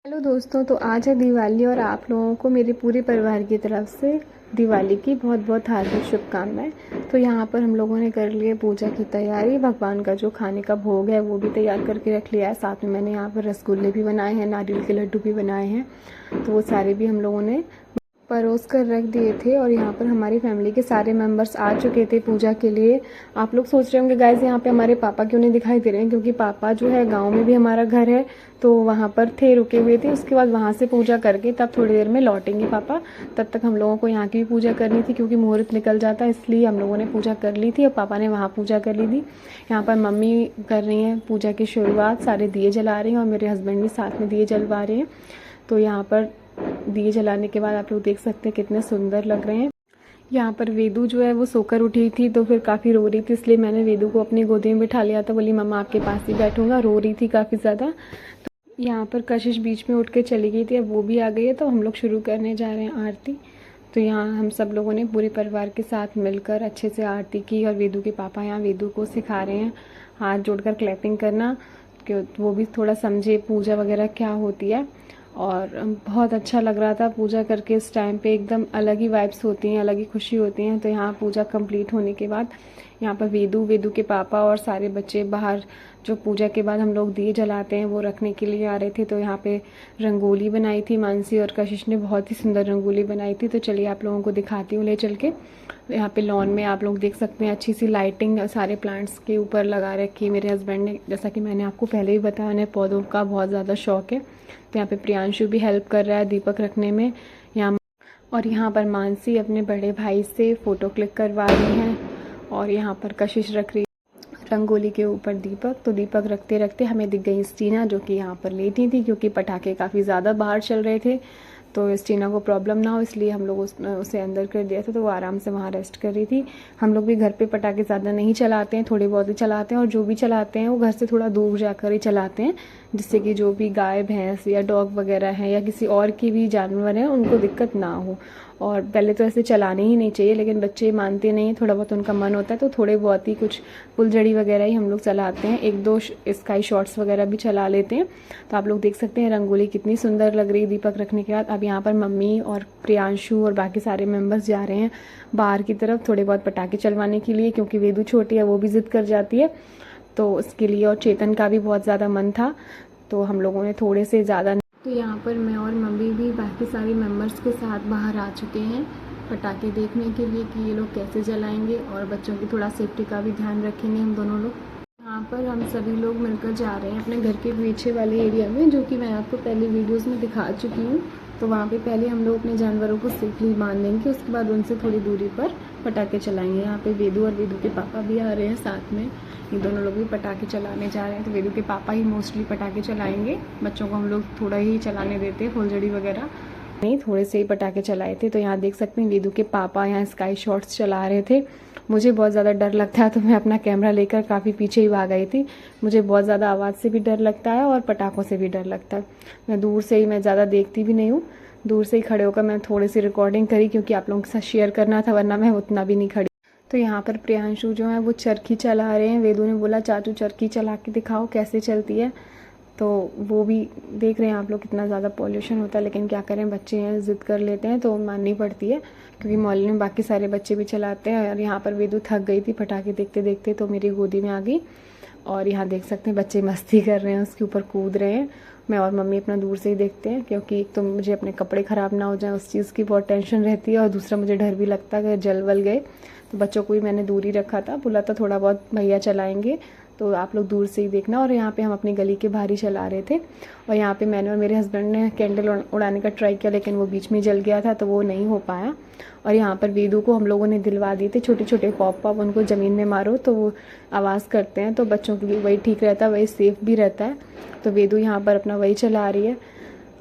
Hello दोस्तों, तो आज है दिवाली और आप लोगों को मेरे पूरे परिवार की तरफ से दिवाली की बहुत बहुत हार्दिक शुभकामनाएं। तो यहाँ पर हम लोगों ने कर लिए पूजा की तैयारी। भगवान का जो खाने का भोग है वो भी तैयार करके रख लिया है। साथ में मैंने यहाँ पर रसगुल्ले भी बनाए हैं, नारियल के लड्डू भी बनाए हैं। तो वो सारे भी हम लोगों ने परोस कर रख दिए थे। और यहाँ पर हमारी फैमिली के सारे मेंबर्स आ चुके थे पूजा के लिए। आप लोग सोच रहे होंगे गाइस यहाँ पे हमारे पापा क्यों नहीं दिखाई दे रहे हैं, क्योंकि पापा जो है गांव में भी हमारा घर है तो वहाँ पर थे, रुके हुए थे। उसके बाद वहाँ से पूजा करके तब थोड़ी देर में लौटेंगे पापा। तब तक हम लोगों को यहाँ की भी पूजा करनी थी, क्योंकि मुहूर्त निकल जाता है, इसलिए हम लोगों ने पूजा कर ली थी और पापा ने वहाँ पूजा कर ली थी। यहाँ पर मम्मी कर रही हैं पूजा की शुरुआत, सारे दिए जला रही हैं और मेरे हस्बैंड भी साथ में दिए जलवा रहे हैं। तो यहाँ पर दिए जलाने के बाद आप लोग देख सकते हैं कितने सुंदर लग रहे हैं। यहाँ पर वेदू जो है वो सोकर उठी थी, तो फिर काफ़ी रो रही थी, इसलिए मैंने वेदू को अपनी गोदी में बिठा लिया था। बोली मम्मा आपके पास ही बैठूंगा। रो रही थी काफ़ी ज़्यादा। तो यहाँ पर कशिश बीच में उठ के चली गई थी, अब वो भी आ गई है, तो हम लोग शुरू करने जा रहे हैं आरती। तो यहाँ हम सब लोगों ने पूरे परिवार के साथ मिलकर अच्छे से आरती की। और वेदू के पापा यहाँ वेदू को सिखा रहे हैं हाथ जोड़कर क्लैपिंग करना, कि वो भी थोड़ा समझे पूजा वगैरह क्या होती है। और बहुत अच्छा लग रहा था पूजा करके। इस टाइम पे एकदम अलग ही वाइब्स होती हैं, अलग ही खुशी होती हैं। तो यहाँ पूजा कंप्लीट होने के बाद यहाँ पर वेदू के पापा और सारे बच्चे बाहर जो पूजा के बाद हम लोग दिए जलाते हैं वो रखने के लिए आ रहे थे। तो यहाँ पे रंगोली बनाई थी मानसी और कशिश ने, बहुत ही सुंदर रंगोली बनाई थी। तो चलिए आप लोगों को दिखाती हूँ ले चल के। यहाँ पे लॉन में आप लोग देख सकते हैं अच्छी सी लाइटिंग सारे प्लांट्स के ऊपर लगा रखी है मेरे हस्बैंड ने। जैसा कि मैंने आपको पहले ही बताया, उन्हें पौधों का बहुत ज़्यादा शौक है। तो यहाँ पे प्रियांशु भी हेल्प कर रहा है दीपक रखने में। यहाँ और यहाँ पर मानसी अपने बड़े भाई से फ़ोटो क्लिक करवा रही हैं। और यहाँ पर कशिश रख रही रंगोली के ऊपर दीपक। तो दीपक रखते रखते हमें दिख गई स्टीना, जो कि यहाँ पर लेटी थी, क्योंकि पटाखे काफ़ी ज़्यादा बाहर चल रहे थे। तो स्टीना को प्रॉब्लम ना हो इसलिए हम लोग उसे अंदर कर दिया था, तो वो आराम से वहाँ रेस्ट कर रही थी। हम लोग भी घर पे पटाखे ज़्यादा नहीं चलाते हैं, थोड़े बहुत ही चलाते हैं। और जो भी चलाते हैं वो घर से थोड़ा दूर जाकर ही चलाते हैं, जिससे कि जो भी गाय भैंस या डॉग वगैरह हैं या किसी और की भी जानवर हैं उनको दिक्कत ना हो। और पहले तो ऐसे चलाने ही नहीं चाहिए, लेकिन बच्चे मानते नहीं हैं, थोड़ा बहुत उनका मन होता है तो थोड़े बहुत ही कुछ फुलझड़ी वगैरह ही हम लोग चलाते हैं। एक दो स्काई शॉट्स वगैरह भी चला लेते हैं। तो आप लोग देख सकते हैं रंगोली कितनी सुंदर लग रही है दीपक रखने के बाद। अब यहाँ पर मम्मी और प्रियांशु और बाकी सारे मेंबर्स जा रहे हैं बाहर की तरफ थोड़े बहुत पटाखे चलवाने के लिए, क्योंकि वेदू छोटी है, वो भी जिद कर जाती है तो उसके लिए। और चेतन का भी बहुत ज़्यादा मन था, तो हम लोगों ने थोड़े से ज़्यादा। तो यहाँ पर मैं और मम्मी भी बाकी सारे मेंबर्स के साथ बाहर आ चुके हैं पटाखे देखने के लिए कि ये लोग कैसे जलाएंगे, और बच्चों की थोड़ा सेफ्टी का भी ध्यान रखेंगे हम दोनों लोग। यहाँ पर हम सभी लोग मिलकर जा रहे हैं अपने घर के पीछे वाले एरिया में, जो कि मैं आपको पहले वीडियोस में दिखा चुकी हूँ। तो वहाँ पे पहले हम लोग अपने जानवरों को सेफली बांध देंगे, उसके बाद उनसे थोड़ी दूरी पर पटाखे चलाएंगे। यहाँ पे वेदू और वेदू के पापा भी आ रहे हैं साथ में, ये दोनों लोग भी पटाखे चलाने जा रहे हैं। तो वेदू के पापा ही मोस्टली पटाखे चलाएंगे, बच्चों को हम लोग थोड़ा ही चलाने देते हैं, फुलझड़ी वगैरह नहीं, थोड़े से ही पटाखे चलाए थे। तो यहाँ देख सकते हैं वेदू के पापा यहाँ स्काई शॉट्स चला रहे थे। मुझे बहुत ज़्यादा डर लगता है तो मैं अपना कैमरा लेकर काफ़ी पीछे ही भाग गई थी। मुझे बहुत ज़्यादा आवाज़ से भी डर लगता है और पटाखों से भी डर लगता है। मैं दूर से ही, मैं ज़्यादा देखती भी नहीं हूँ, दूर से ही खड़े होकर मैं थोड़ी सी रिकॉर्डिंग करी, क्योंकि आप लोगों के साथ शेयर करना था, वरना मैं उतना भी नहीं खड़ी। तो यहाँ पर प्रियांशु जो है वो चरखी चला रहे हैं। वेदू ने बोला चाचू चरखी चला के दिखाओ कैसे चलती है, तो वो भी देख रहे हैं आप लोग। कितना ज़्यादा पॉल्यूशन होता है, लेकिन क्या करें, बच्चे हैं जिद कर लेते हैं तो माननी पड़ती है, क्योंकि मोहल्ले में बाकी सारे बच्चे भी चलाते हैं। और यहाँ पर वेदू थक गई थी पटाखे देखते देखते, तो मेरी गोदी में आ गई। और यहाँ देख सकते हैं बच्चे मस्ती कर रहे हैं, उसके ऊपर कूद रहे हैं। मैं और मम्मी अपना दूर से ही देखते हैं, क्योंकि एक तो मुझे अपने कपड़े ख़राब ना हो जाए उस चीज़ की बहुत टेंशन रहती है, और दूसरा मुझे डर भी लगता है अगर जल वल गए। तो बच्चों को भी मैंने दूर ही रखा था, बोला था थोड़ा बहुत भैया चलाएंगे, तो आप लोग दूर से ही देखना। और यहाँ पे हम अपनी गली के बाहर ही चला रहे थे। और यहाँ पे मैंने और मेरे हस्बैंड ने कैंडल उड़ाने का ट्राई किया, लेकिन वो बीच में जल गया था तो वो नहीं हो पाया। और यहाँ पर वेदू को हम लोगों ने दिलवा दिए थे छोटे छोटे पॉप पॉप, उनको ज़मीन में मारो तो वो आवाज़ करते हैं, तो बच्चों के लिए वही ठीक रहता है, वही सेफ़ भी रहता है। तो वेदू यहाँ पर अपना वही चला रही है।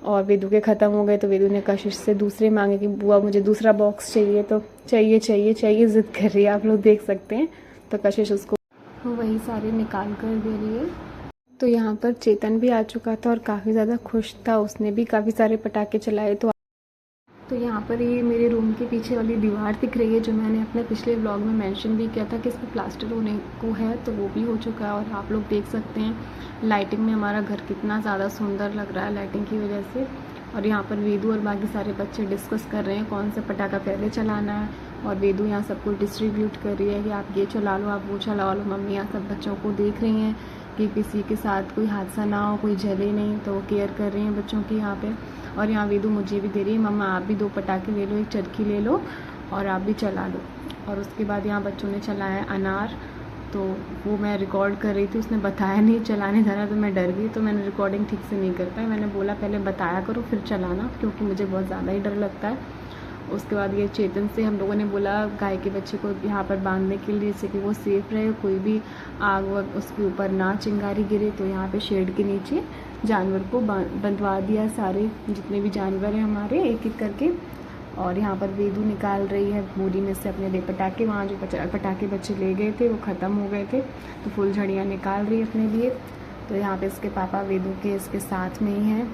और वेदू के ख़त्म हो गए तो वेदू ने कशिश से दूसरे मांगे कि बुआ मुझे दूसरा बॉक्स चाहिए, तो चाहिए चाहिए चाहिए ज़िद कर रही है, आप लोग देख सकते हैं। तो कशिश उसको वही सारे निकाल कर दे रही है। तो यहाँ पर चेतन भी आ चुका था और काफ़ी ज़्यादा खुश था, उसने भी काफ़ी सारे पटाखे चलाए। तो तो यहाँ पर ये मेरे रूम के पीछे वाली दीवार दिख रही है, जो मैंने अपने पिछले व्लॉग में मेंशन भी किया था कि इसमें प्लास्टर होने को है, तो वो भी हो चुका है। और आप लोग देख सकते हैं लाइटिंग में हमारा घर कितना ज़्यादा सुंदर लग रहा है लाइटिंग की वजह से। और यहाँ पर वेदू और बाकी सारे बच्चे डिस्कस कर रहे हैं कौन सा पटाखा पहले चलाना है, और वेदू यहाँ सबको डिस्ट्रीब्यूट कर रही है कि आप ये चला लो, आप वो चला लो। मम्मी यहाँ सब बच्चों को देख रही हैं कि किसी के साथ कोई हादसा ना हो, कोई जले नहीं, तो वो केयर कर रही हैं बच्चों की यहाँ पे। और यहाँ वेदू मुझे भी दे रही है, मम्मा आप भी 2 पटाखे ले लो, एक चरखी ले लो और आप भी चला लो। और उसके बाद यहाँ बच्चों ने चलाया अनार, तो वो मैं रिकॉर्ड कर रही थी, उसने बताया नहीं चलाने जाना, तो मैं डर गई, तो मैंने रिकॉर्डिंग ठीक से नहीं कर पाई। मैंने बोला पहले बताया करो फिर चलाना, क्योंकि मुझे बहुत ज़्यादा ही डर लगता है। उसके बाद ये चेतन से हम लोगों ने बोला गाय के बच्चे को यहाँ पर बांधने के लिए, जैसे कि वो सेफ रहे, कोई भी आग वग उसके ऊपर ना चिंगारी गिरे। तो यहाँ पे शेड के नीचे जानवर को बंधवा दिया, सारे जितने भी जानवर हैं हमारे एक एक करके। और यहाँ पर वेदू निकाल रही है बोरी में से अपने पटाखे, वहाँ जो पटाखे बच्चे ले गए थे वो ख़त्म हो गए थे, तो फुलझड़ियाँ निकाल रही है अपने लिए। तो यहाँ पे इसके पापा वेदू के इसके साथ में ही हैं,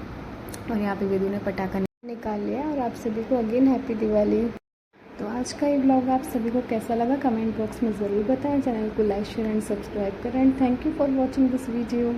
और यहाँ पे वेदू ने पटाखा निकाल लिया। और आप सभी को अगेन हैप्पी दिवाली। तो आज का ये ब्लॉग आप सभी को कैसा लगा कमेंट बॉक्स में ज़रूर बताएं। चैनल को लाइक शेयर एंड सब्सक्राइब करें। And thank you for watching this video.